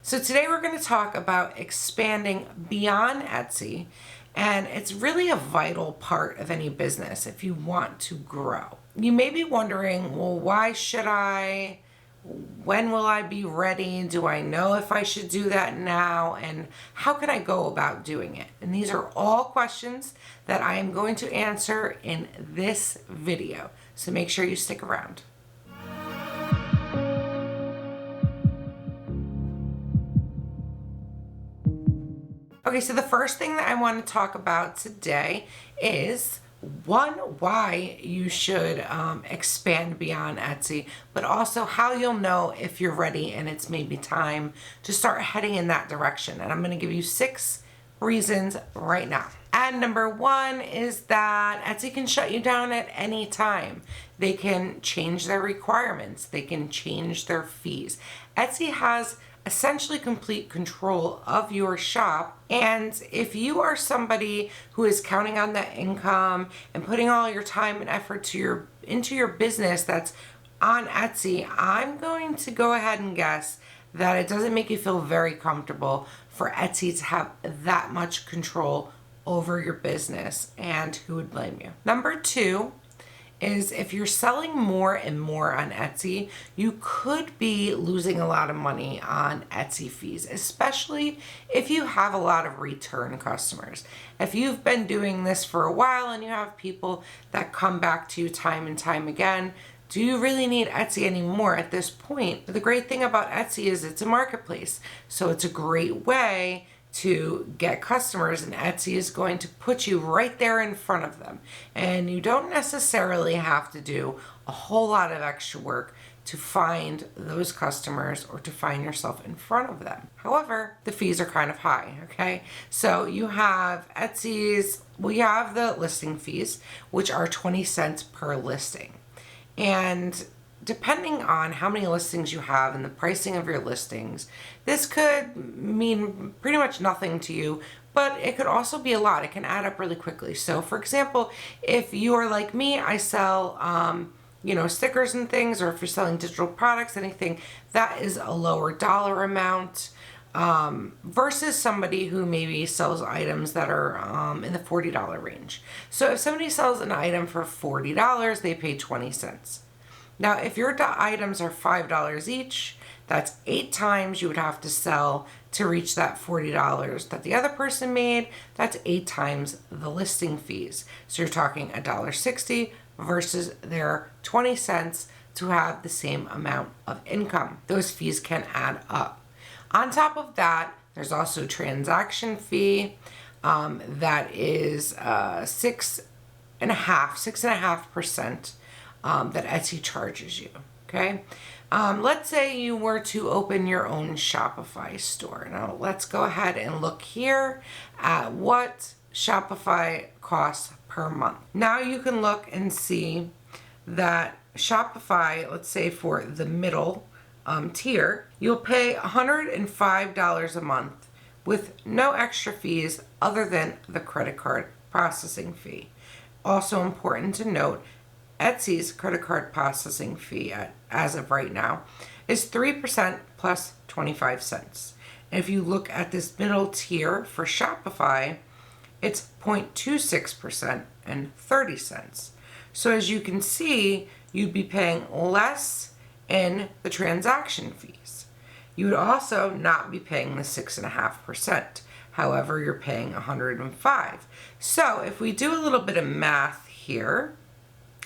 So today we're going to talk about expanding beyond Etsy, and it's really a vital part of any business if you want to grow. You may be wondering, well, why should I? When will I be ready? Do I know if I should do that now? And how can I go about doing it? And these are all questions that I am going to answer in this video. So make sure you stick around. Okay, so the first thing that I want to talk about today is why you should expand beyond Etsy, but also how you'll know if you're ready and it's maybe time to start heading in that direction. And I'm going to give you 6 reasons right now. And number 1 is that Etsy can shut you down at any time. They can change their requirements. They can change their fees. Etsy has essentially complete control of your shop. And if you are somebody who is counting on that income and putting all your time and effort into your business that's on Etsy, I'm going to go ahead and guess that it doesn't make you feel very comfortable for Etsy to have that much control over your business, and who would blame you? Number 2 is if you're selling more and more on Etsy, you could be losing a lot of money on Etsy fees, especially if you have a lot of return customers. If you've been doing this for a while and you have people that come back to you time and time again, do you really need Etsy anymore at this point? The great thing about Etsy is it's a marketplace, so it's a great way to get customers, and Etsy is going to put you right there in front of them. And you don't necessarily have to do a whole lot of extra work to find those customers or to find yourself in front of them. However, the fees are kind of high, okay? So you have you have the listing fees, which are 20 cents per listing. And depending on how many listings you have and the pricing of your listings, this could mean pretty much nothing to you, but it could also be a lot. It can add up really quickly. So for example, if you are like me, I sell stickers and things, or if you're selling digital products, anything, that is a lower dollar amount versus somebody who maybe sells items that are in the $40 range. So if somebody sells an item for $40, they pay 20 cents. Now, if your items are $5 each, that's 8 times you would have to sell to reach that $40 that the other person made. That's 8 times the listing fees. So you're talking $1.60 versus their 20 cents to have the same amount of income. Those fees can add up. On top of that, there's also transaction fee that is 6.5% that Etsy charges you, okay? Let's say you were to open your own Shopify store. Now, let's go ahead and look here at what Shopify costs per month. Now you can look and see that Shopify, let's say for the middle tier, you'll pay $105 a month with no extra fees other than the credit card processing fee. Also important to note, Etsy's credit card processing fee as of right now is 3% plus 25 cents. And if you look at this middle tier for Shopify, it's 0.26% and 30 cents. So as you can see, you'd be paying less in the transaction fees. You would also not be paying the 6.5%. However, you're paying 105. So if we do a little bit of math here,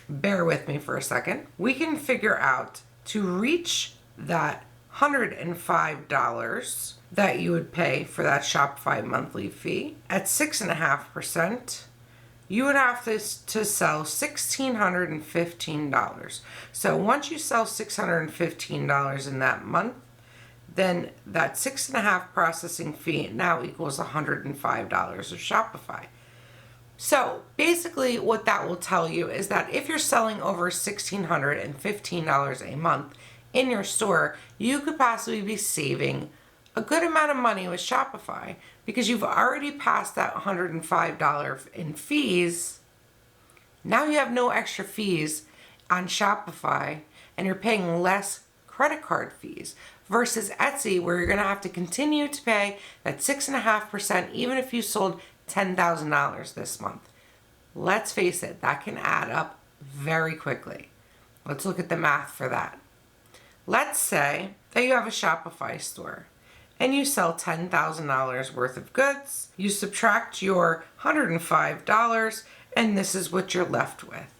bear with me for a second, we can figure out to reach that $105 that you would pay for that Shopify monthly fee at 6.5%, you would have to sell $1,615. So once you sell $615 in that month, then that 6.5 processing fee now equals $105 of Shopify. So basically what that will tell you is that if you're selling over $1,615 a month in your store, you could possibly be saving a good amount of money with Shopify because you've already passed that $105 in fees. Now you have no extra fees on Shopify and you're paying less credit card fees versus Etsy, where you're going to have to continue to pay that 6.5% even if you sold $10,000 this month. Let's face it, that can add up very quickly. Let's look at the math for that. Let's say that you have a Shopify store and you sell $10,000 worth of goods. You subtract your $105 and this is what you're left with.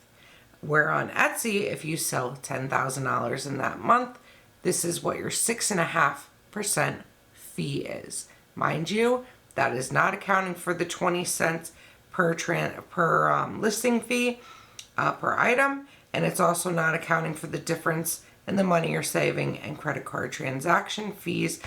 Where on Etsy, if you sell $10,000 in that month, this is what your 6.5% fee is. Mind you, that is not accounting for the 20 cents per listing fee per item, and it's also not accounting for the difference in the money you're saving and credit card transaction fees.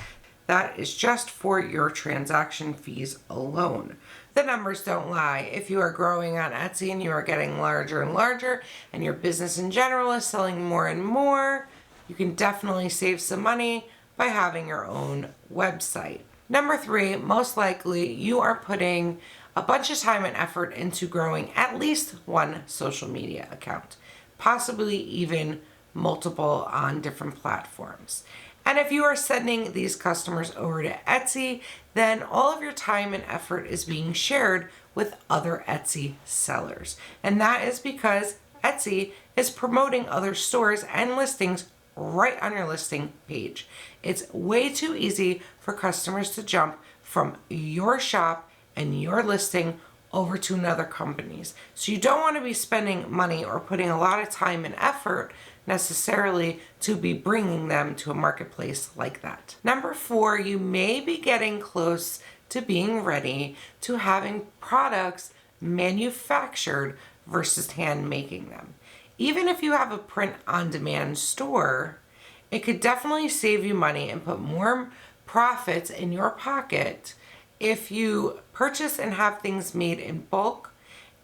That is just for your transaction fees alone. The numbers don't lie. If you are growing on Etsy and you are getting larger and larger, and your business in general is selling more and more, you can definitely save some money by having your own website. Number 3, most likely you are putting a bunch of time and effort into growing at least one social media account, possibly even multiple on different platforms. And if you are sending these customers over to Etsy, then all of your time and effort is being shared with other Etsy sellers. And that is because Etsy is promoting other stores and listings right on your listing page. It's way too easy for customers to jump from your shop and your listing over to another company's. So you don't want to be spending money or putting a lot of time and effort necessarily to be bringing them to a marketplace like that. Number 4, you may be getting close to being ready to having products manufactured versus hand making them. Even if you have a print-on-demand store, it could definitely save you money and put more profits in your pocket if you purchase and have things made in bulk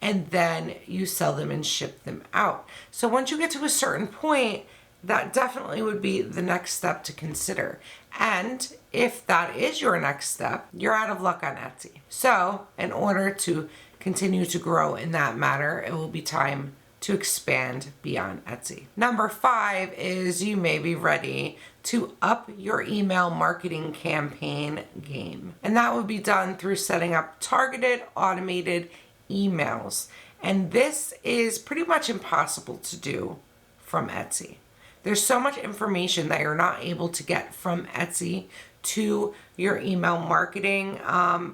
and then you sell them and ship them out. So once you get to a certain point, that definitely would be the next step to consider. And if that is your next step, you're out of luck on Etsy. So in order to continue to grow in that matter, it will be time to expand beyond Etsy. Number 5 is you may be ready to up your email marketing campaign game. And that would be done through setting up targeted, automated emails. And this is pretty much impossible to do from Etsy. There's so much information that you're not able to get from Etsy to your email marketing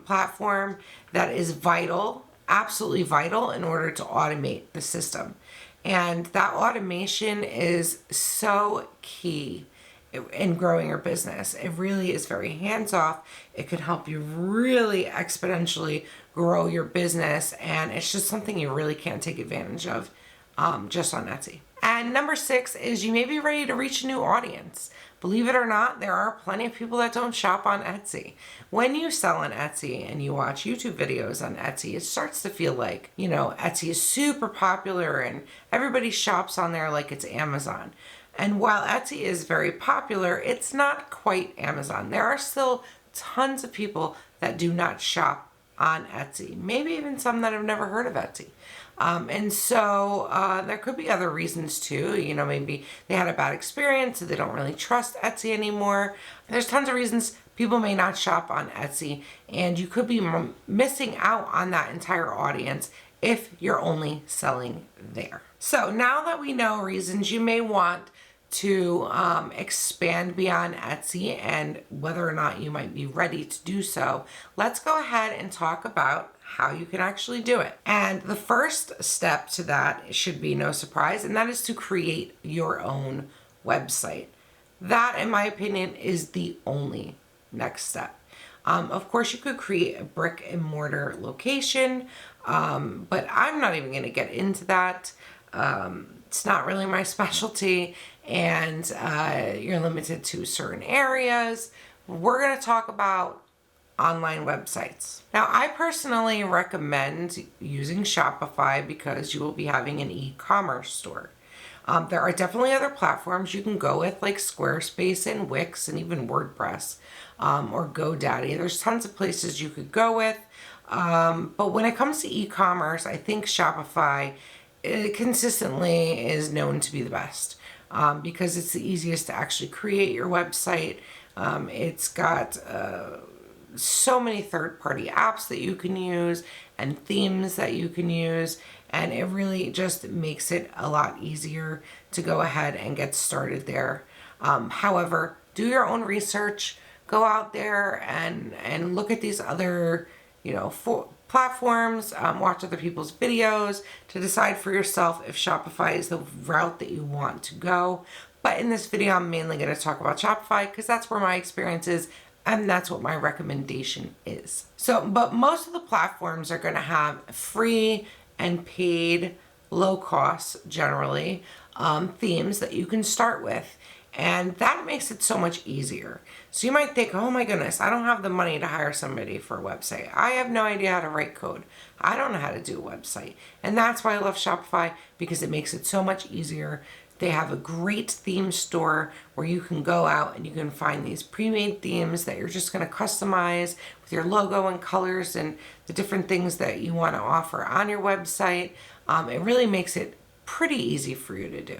platform that is vital, absolutely vital in order to automate the system. And that automation is so key in growing your business. It really is very hands-off. It could help you really exponentially grow your business, and it's just something you really can't take advantage of just on Etsy. And number 6 is you may be ready to reach a new audience. Believe it or not, there are plenty of people that don't shop on Etsy. When you sell on Etsy and you watch YouTube videos on Etsy, it starts to feel like, Etsy is super popular and everybody shops on there like it's Amazon. And while Etsy is very popular, it's not quite Amazon. There are still tons of people that do not shop on Etsy. Maybe even some that have never heard of Etsy. And so there could be other reasons too. Maybe they had a bad experience, so they don't really trust Etsy anymore. There's tons of reasons people may not shop on Etsy, and you could be missing out on that entire audience if you're only selling there. So now that we know reasons you may want to expand beyond Etsy and whether or not you might be ready to do so, let's go ahead and talk about how you can actually do it. And the first step to that should be no surprise, and that is to create your own website. That, in my opinion, is the only next step. Of course, you could create a brick and mortar location, but I'm not even going to get into that. It's not really my specialty, and you're limited to certain areas. We're going to talk about online websites. Now, I personally recommend using Shopify because you will be having an e-commerce store. There are definitely other platforms you can go with, like Squarespace and Wix and even WordPress or GoDaddy. There's tons of places you could go with. But when it comes to e-commerce, I think Shopify consistently is known to be the best. because it's the easiest to actually create your website. It's got so many third-party apps that you can use and themes that you can use, and it really just makes it a lot easier to go ahead and get started there. However, do your own research. Go out there and look at these other, platforms, watch other people's videos to decide for yourself if Shopify is the route that you want to go. But in this video, I'm mainly going to talk about Shopify because that's where my experience is and that's what my recommendation is. But most of the platforms are going to have free and paid, low cost generally, themes that you can start with. And that makes it so much easier. So you might think, oh my goodness, I don't have the money to hire somebody for a website. I have no idea how to write code. I don't know how to do a website. And that's why I love Shopify, because it makes it so much easier. They have a great theme store where you can go out and you can find these pre-made themes that you're just going to customize with your logo and colors and the different things that you want to offer on your website. It really makes it pretty easy for you to do.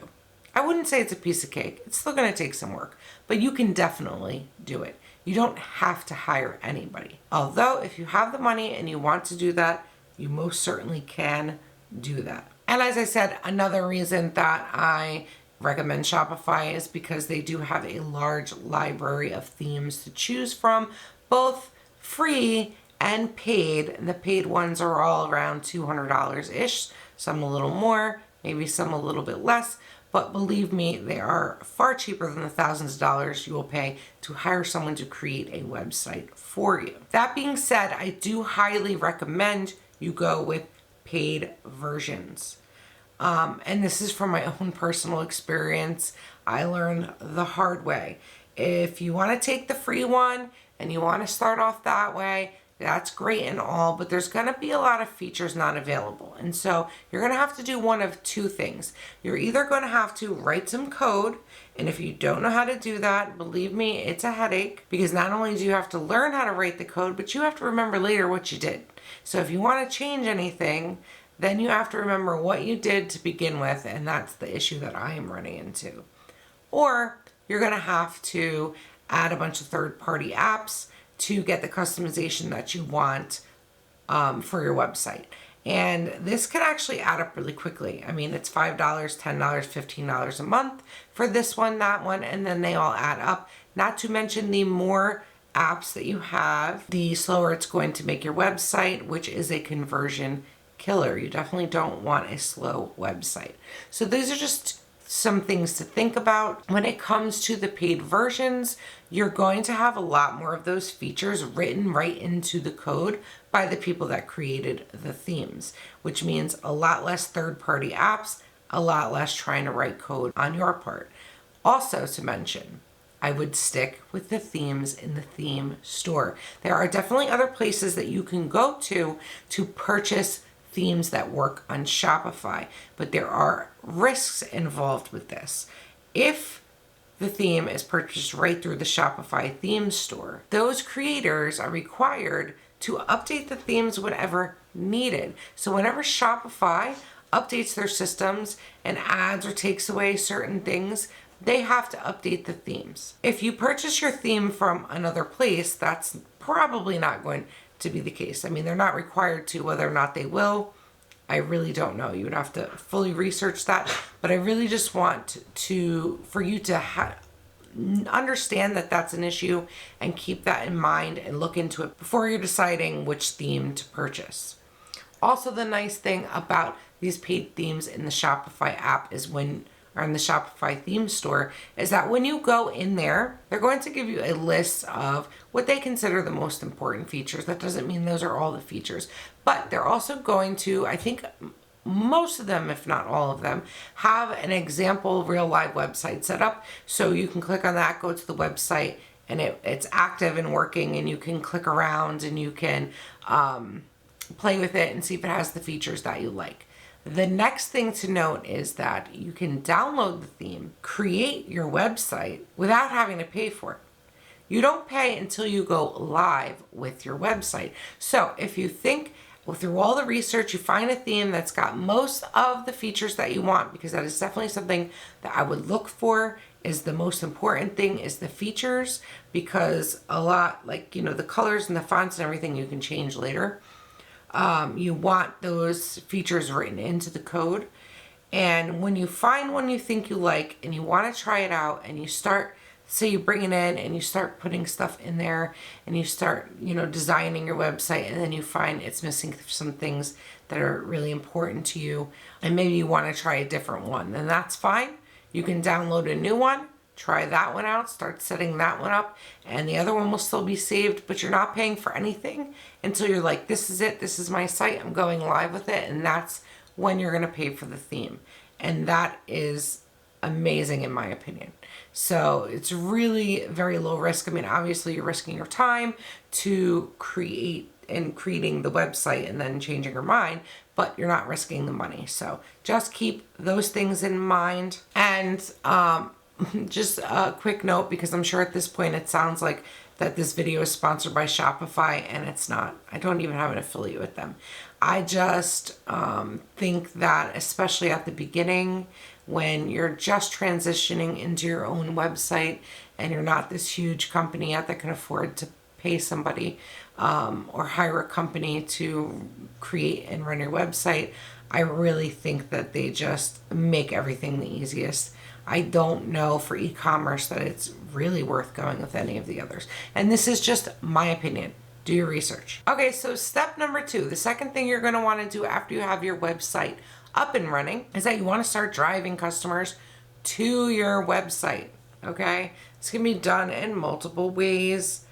I wouldn't say it's a piece of cake. It's still going to take some work, but you can definitely do it. You don't have to hire anybody. Although if you have the money and you want to do that, you most certainly can do that. And as I said, another reason that I recommend Shopify is because they do have a large library of themes to choose from, both free and paid. And the paid ones are all around $200-ish, some a little more, maybe some a little bit less. But believe me, they are far cheaper than the thousands of dollars you will pay to hire someone to create a website for you. That being said, I do highly recommend you go with paid versions. And this is from my own personal experience. I learned the hard way. If you want to take the free one and you want to start off that way, that's great and all, but there's going to be a lot of features not available. And so you're going to have to do one of two things. You're either going to have to write some code, and if you don't know how to do that, believe me, it's a headache, because not only do you have to learn how to write the code, but you have to remember later what you did. So if you want to change anything, then you have to remember what you did to begin with, and that's the issue that I am running into. Or you're going to have to add a bunch of third-party apps to get the customization that you want for your website. And this can actually add up really quickly. I mean, it's $5, $10, $15 a month for this one, that one, and then they all add up. Not to mention the more apps that you have, the slower it's going to make your website, which is a conversion killer. You definitely don't want a slow website. So these are just some things to think about. When it comes to the paid versions, you're going to have a lot more of those features written right into the code by the people that created the themes, which means a lot less third-party apps, a lot less trying to write code on your part. Also to mention, I would stick with the themes in the theme store. There are definitely other places that you can go to purchase themes that work on Shopify, but there are risks involved with this. If the theme is purchased right through the Shopify theme store, those creators are required to update the themes whenever needed. So whenever Shopify updates their systems and adds or takes away certain things, they have to update the themes. If you purchase your theme from another place, that's probably not going to be the case. I mean, they're not required to. Whether or not they will, I really don't know. You would have to fully research that. But I really just want for you to understand that that's an issue and keep that in mind and look into it before you're deciding which theme to purchase. Also, the nice thing about these paid themes in the Shopify app is or in the Shopify theme store, is that when you go in there, they're going to give you a list of what they consider the most important features. That doesn't mean those are all the features, but they're also going to, I think most of them, if not all of them, have an example real live website set up. So you can click on that, go to the website, and it's active and working, and you can click around and you can play with it and see if it has the features that you like. The next thing to note is that you can download the theme, create your website without having to pay for it. You don't pay until you go live with your website. So if you think go through all the research, you find a theme that's got most of the features that you want, because that is definitely something that I would look for. Is the most important thing is the features, because a lot, like, you know, the colors and the fonts and everything you can change later. You want those features written into the code. And when you find one you think you like and you want to try it out, and you start, say you bring it in and you start putting stuff in there and you start, you know, designing your website, and then you find it's missing some things that are really important to you, and maybe you want to try a different one, then that's fine. You can download a new one, try that one out, start setting that one up, and the other one will still be saved, but you're not paying for anything until you're like, this is it, this is my site, I'm going live with it, and that's when you're going to pay for the theme. And that is amazing in my opinion. So it's really very low risk. I mean, obviously you're risking your time to creating the website and then changing your mind, but you're not risking the money. So just keep those things in mind. And just a quick note, because I'm sure at this point it sounds like that this video is sponsored by Shopify, and it's not. I don't even have an affiliate with them. I just think that, especially at the beginning, when you're just transitioning into your own website and you're not this huge company yet that can afford to pay somebody or hire a company to create and run your website, I really think that they just make everything the easiest. I don't know for e-commerce that it's really worth going with any of the others. And this is just my opinion. Do your research. Okay, so step number 2, the second thing you're going to want to do after you have your website up and running is that you want to start driving customers to your website. Okay, this can be done in multiple ways.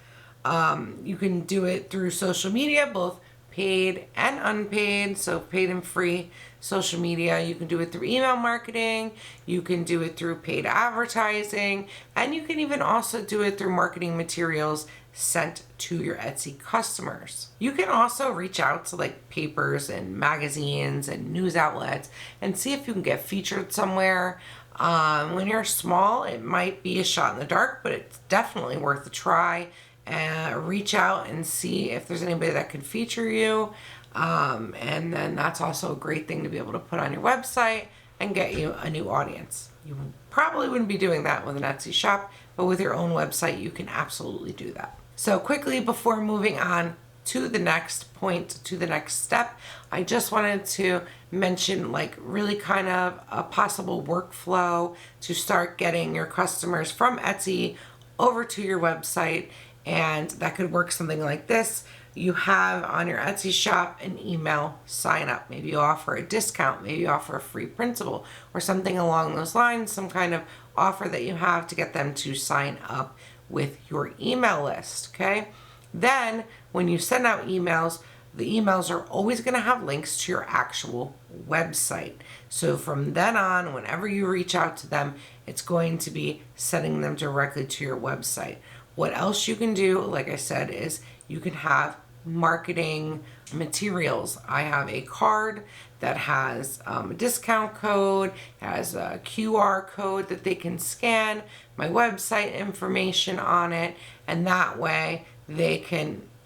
You can do it through social media, both paid and unpaid, so paid and free social media. You can do it through email marketing, you can do it through paid advertising, and you can even also do it through marketing materials sent to your Etsy customers. You can also reach out to like papers and magazines and news outlets and see if you can get featured somewhere. When you're small, it might be a shot in the dark, but it's definitely worth a try. Reach out and see if there's anybody that could feature you. And then that's also a great thing to be able to put on your website and get you a new audience. You probably wouldn't be doing that with an Etsy shop, but with your own website, you can absolutely do that. So quickly, before moving on to the next point, to the next step, I just wanted to mention like really kind of a possible workflow to start getting your customers from Etsy over to your website. And that could work something like this. You have on your Etsy shop an email sign up. Maybe you offer a discount, maybe you offer a free printable or something along those lines, some kind of offer that you have to get them to sign up with your email list, okay? Then when you send out emails, the emails are always going to have links to your actual website. So from then on, whenever you reach out to them, it's going to be sending them directly to your website. What else you can do, like I said, is you can have marketing materials. I have a card that has a discount code, has a QR code that they can scan, my website information on it, and that way they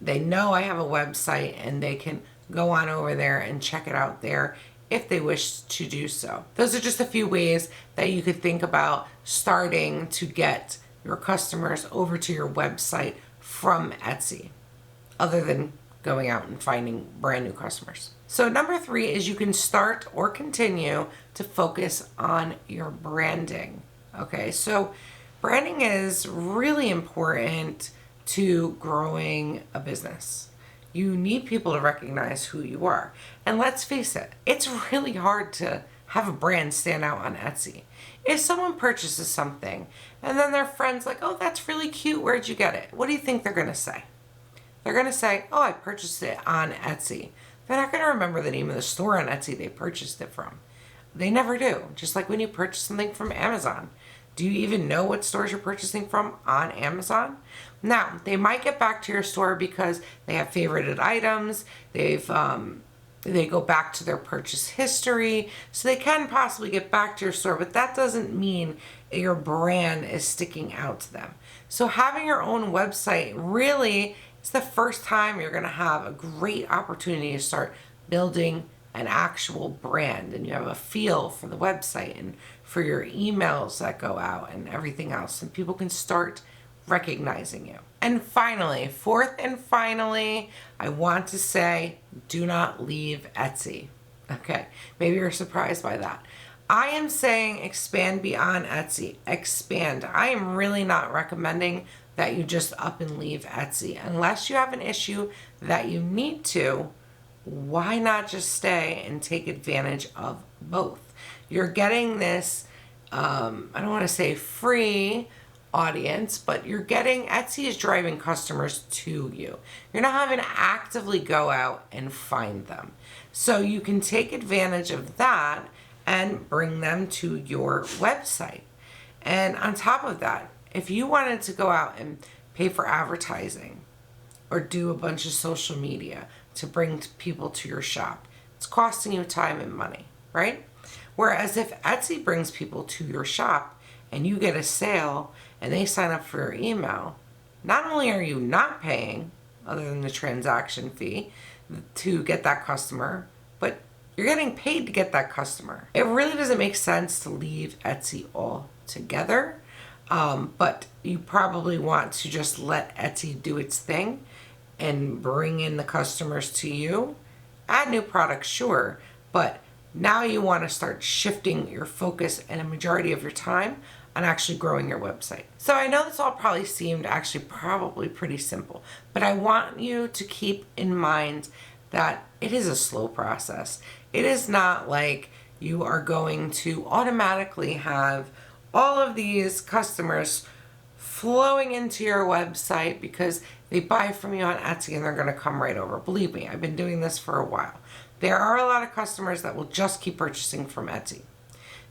know I have a website and they can go on over there and check it out there if they wish to do so. Those are just a few ways that you could think about starting to get your customers over to your website from Etsy, other than going out and finding brand new customers. So number 3 is you can start or continue to focus on your branding. Okay, so branding is really important to growing a business. You need people to recognize who you are. And let's face it, it's really hard to have a brand stand out on Etsy. If someone purchases something and then their friend's like, oh, that's really cute, where'd you get it? What do you think they're gonna say? They're gonna say, oh, I purchased it on Etsy. They're not gonna remember the name of the store on Etsy they purchased it from. They never do. Just like when you purchase something from Amazon. Do you even know what stores you're purchasing from on Amazon? Now, they might get back to your store because they have favorited items, they go back to their purchase history, so they can possibly get back to your store, but that doesn't mean your brand is sticking out to them. So having your own website really It's the first time you're going to have a great opportunity to start building an actual brand, and you have a feel for the website and for your emails that go out and everything else, and people can start recognizing you. And finally, fourth and finally, I want to say, do not leave Etsy. Okay, maybe you're surprised by that. I am saying expand beyond Etsy. Expand. I am really not recommending that you just up and leave Etsy. Unless you have an issue that you need to, why not just stay and take advantage of both? You're getting this, I don't want to say free audience, but you're getting, Etsy is driving customers to you. You're not having to actively go out and find them. So you can take advantage of that and bring them to your website. And on top of that, if you wanted to go out and pay for advertising or do a bunch of social media to bring people to your shop, it's costing you time and money, right? Whereas if Etsy brings people to your shop and you get a sale and they sign up for your email, not only are you not paying, other than the transaction fee, to get that customer, but you're getting paid to get that customer. It really doesn't make sense to leave Etsy altogether, but you probably want to just let Etsy do its thing and bring in the customers to you. Add new products, sure, but now you want to start shifting your focus and a majority of your time on actually growing your website. So I know this all probably seemed actually probably pretty simple, but I want you to keep in mind that it is a slow process. It is not like you are going to automatically have all of these customers flowing into your website because they buy from you on Etsy and they're going to come right over. Believe me, I've been doing this for a while. There are a lot of customers that will just keep purchasing from Etsy.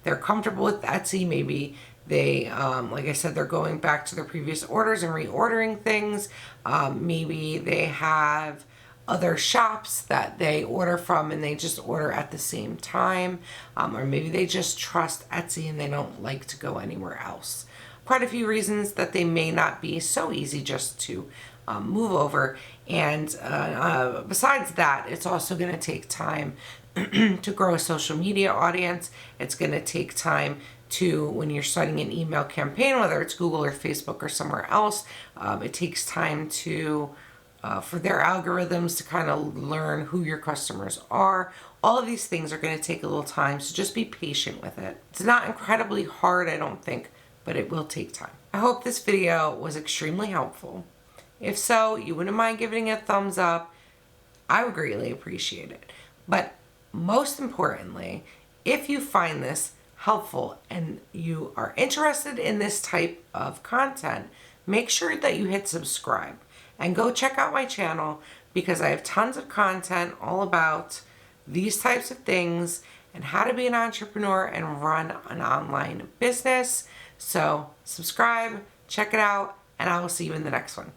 They're comfortable with Etsy. Maybe they, like I said, they're going back to their previous orders and reordering things. Maybe they have other shops that they order from and they just order at the same time. Or maybe they just trust Etsy and they don't like to go anywhere else. Quite a few reasons that they may not be so easy just to move over. And besides that, it's also going to take time to grow a social media audience. It's going to take time to, when you're starting an email campaign, whether it's Google or Facebook or somewhere else, it takes time to for their algorithms to kind of learn who your customers are. All of these things are going to take a little time, so just be patient with it. It's not incredibly hard, I don't think, but it will take time. I hope this video was extremely helpful. If so, you wouldn't mind giving it a thumbs up. I would greatly appreciate it. But most importantly, if you find this helpful and you are interested in this type of content, make sure that you hit subscribe and go check out my channel, because I have tons of content all about these types of things and how to be an entrepreneur and run an online business. So subscribe, check it out, and I will see you in the next one.